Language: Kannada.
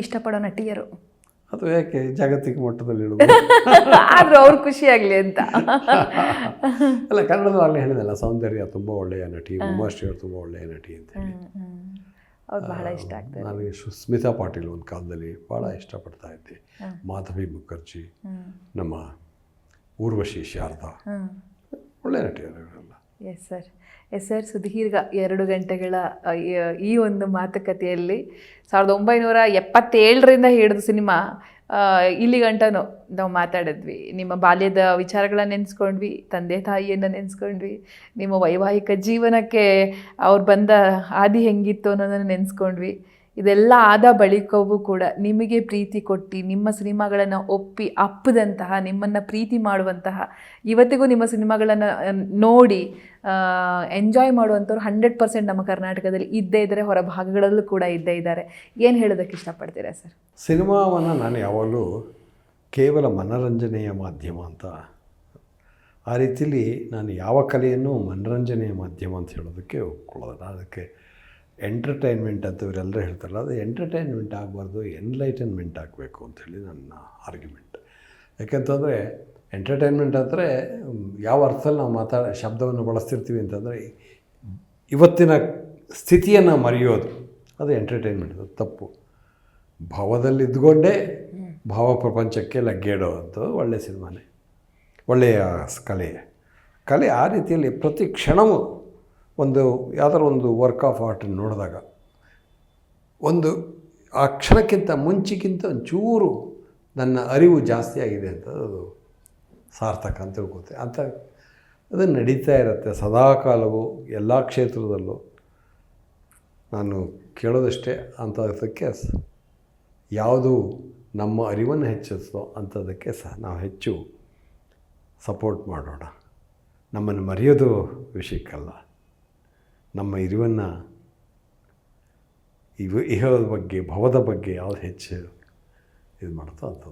ಇಷ್ಟಪಡೋ ನಟಿಯರು? ಅದು ಯಾಕೆ ಜಾಗತಿಕ ಮಟ್ಟದಲ್ಲಿ ಹೇಳೋದು? ಆದರೂ ಅವ್ರು ಖುಷಿಯಾಗಲಿ ಅಂತ. ಅಲ್ಲ, ಕನ್ನಡದಲ್ಲಿ ಹೇಳಿದಲ್ಲ, ಸೌಂದರ್ಯ ತುಂಬ ಒಳ್ಳೆಯ ನಟಿ, ಉಮಾಶ್ರೀ ಅವರು ತುಂಬ ಒಳ್ಳೆಯ ನಟಿ ಅಂತ ಹೇಳಿ. ಅವ್ರು ಬಹಳ ಇಷ್ಟ ಆಗ್ತಾರೆ. ನನಗೆ ಸ್ಮಿತಾ ಪಾಟೀಲ್ ಒಂದು ಕಾಲದಲ್ಲಿ ಭಾಳ ಇಷ್ಟಪಡ್ತಾ ಇದ್ದೆ. ಮಾಧವಿ ಮುಖರ್ಜಿ, ನಮ್ಮ ಊರ್ವಶಿ ಶಾರದಾ, ಒಳ್ಳೆಯ ನಟಿಯರುಗಳೆಲ್ಲ. ಎಸ್ ಸರ್, ಸುದೀರ್ಘ 2 ಗಂಟೆಗಳ ಈ ಒಂದು ಮಾತುಕತೆಯಲ್ಲಿ 1977ರಿಂದ ಹಿಡಿದು ಸಿನಿಮಾ ಇಲ್ಲಿಗಂಟನೂ ನಾವು ಮಾತಾಡಿದ್ವಿ. ನಿಮ್ಮ ಬಾಲ್ಯದ ವಿಚಾರಗಳನ್ನ ನೆನೆಸ್ಕೊಂಡ್ವಿ, ತಂದೆ ತಾಯಿಯನ್ನು ನೆನೆಸ್ಕೊಂಡ್ವಿ, ನಿಮ್ಮ ವೈವಾಹಿಕ ಜೀವನಕ್ಕೆ ಅವ್ರು ಬಂದ ಹಾದಿ ಹೆಂಗಿತ್ತು ಅನ್ನೋದನ್ನು ನೆನೆಸ್ಕೊಂಡ್ವಿ. ಇದೆಲ್ಲ ಆದ ಬಳಿಕವೂ ಕೂಡ ನಿಮಗೆ ಪ್ರೀತಿ ಕೊಟ್ಟು ನಿಮ್ಮ ಸಿನಿಮಾಗಳನ್ನು ಒಪ್ಪಿ ಅಪ್ಪದಂತಹ, ನಿಮ್ಮನ್ನು ಪ್ರೀತಿ ಮಾಡುವಂತಹ, ಇವತ್ತಿಗೂ ನಿಮ್ಮ ಸಿನಿಮಾಗಳನ್ನು ನೋಡಿ ಎಂಜಾಯ್ ಮಾಡುವಂಥವ್ರು 100% ನಮ್ಮ ಕರ್ನಾಟಕದಲ್ಲಿ ಇದ್ದೇ ಇದ್ದಾರೆ, ಹೊರ ಭಾಗಗಳಲ್ಲೂ ಕೂಡ ಇದ್ದೇ ಇದ್ದಾರೆ. ಏನು ಹೇಳೋದಕ್ಕೆ ಇಷ್ಟಪಡ್ತೀರಾ ಸರ್? ಸಿನಿಮಾವನ್ನು ನಾನು ಯಾವಾಗಲೂ ಕೇವಲ ಮನರಂಜನೆಯ ಮಾಧ್ಯಮ ಅಂತ, ಆ ರೀತಿಯಲ್ಲಿ ನಾನು ಯಾವ ಕಲೆಯನ್ನು ಮನರಂಜನೆಯ ಮಾಧ್ಯಮ ಅಂತ ಹೇಳೋದಕ್ಕೆ ಒಪ್ಕೊಳ್ಳೋದು. ಅದಕ್ಕೆ ಎಂಟರ್ಟೈನ್ಮೆಂಟ್ ಅಂತ ಇವರೆಲ್ಲರೂ ಹೇಳ್ತಾರಲ್ಲ, ಅದು ಎಂಟರ್ಟೈನ್ಮೆಂಟ್ ಆಗಬಾರ್ದು, ಎನ್ಲೈಟನ್ಮೆಂಟ್ ಆಗಬೇಕು ಅಂಥೇಳಿ ನನ್ನ ಆರ್ಗ್ಯುಮೆಂಟ್. ಯಾಕೆಂತಂದರೆ ಎಂಟರ್ಟೈನ್ಮೆಂಟ್ ಅಂದರೆ ಯಾವ ಅರ್ಥದಲ್ಲಿ ನಾವು ಶಬ್ದವನ್ನು ಬಳಸ್ತಿರ್ತೀವಿ ಅಂತಂದರೆ, ಇವತ್ತಿನ ಸ್ಥಿತಿಯನ್ನು ಮರೆಯೋದು, ಅದು ಎಂಟರ್ಟೈನ್ಮೆಂಟ್. ಅದು ತಪ್ಪು. ಭಾವದಲ್ಲಿ ಇದ್ದುಕೊಂಡೇ ಭಾವ ಪ್ರಪಂಚಕ್ಕೆ ಲಗ್ಗೇಡೋ ಅಂಥದ್ದು ಒಳ್ಳೆಯ ಸಿನಿಮಾನೇ, ಒಳ್ಳೆಯ ಕಲೆ. ಆ ರೀತಿಯಲ್ಲಿ ಪ್ರತಿ ಕ್ಷಣವೂ ಯಾವುದಾದ್ರು ಒಂದು ವರ್ಕ್ ಆಫ್ ಆರ್ಟನ್ನು ನೋಡಿದಾಗ ಆ ಕ್ಷಣಕ್ಕಿಂತ ಮುಂಚೆಗಿಂತ ಒಂಚೂರು ನನ್ನ ಅರಿವು ಜಾಸ್ತಿ ಆಗಿದೆ ಅಂತ ಅದು ಸಾರ್ಥಕ ಅಂತ ತಿಳ್ಕೊತೆ. ಅದು ನಡೀತಾ ಇರುತ್ತೆ ಸದಾಕಾಲವೂ, ಎಲ್ಲ ಕ್ಷೇತ್ರದಲ್ಲೂ. ನಾನು ಕೇಳೋದಷ್ಟೇ, ಅಂಥದಕ್ಕೆ ಯಾವುದು ನಮ್ಮ ಅರಿವನ್ನು ಹೆಚ್ಚಿಸ್ತೋ ಅಂಥದಕ್ಕೆ ನಾವು ಹೆಚ್ಚು ಸಪೋರ್ಟ್ ಮಾಡೋಣ. ನಮ್ಮನ್ನು ಮರೆಯೋದು ವಿಷಯಕ್ಕಲ್ಲ, ನಮ್ಮ ಇರುವನ್ನು ಇಹದ ಬಗ್ಗೆ, ಭವದ ಬಗ್ಗೆ ಯಾವುದು ಹೆಚ್ಚು ಇದು ಮಾಡ್ತೋ ಅಂಥದ್ದು.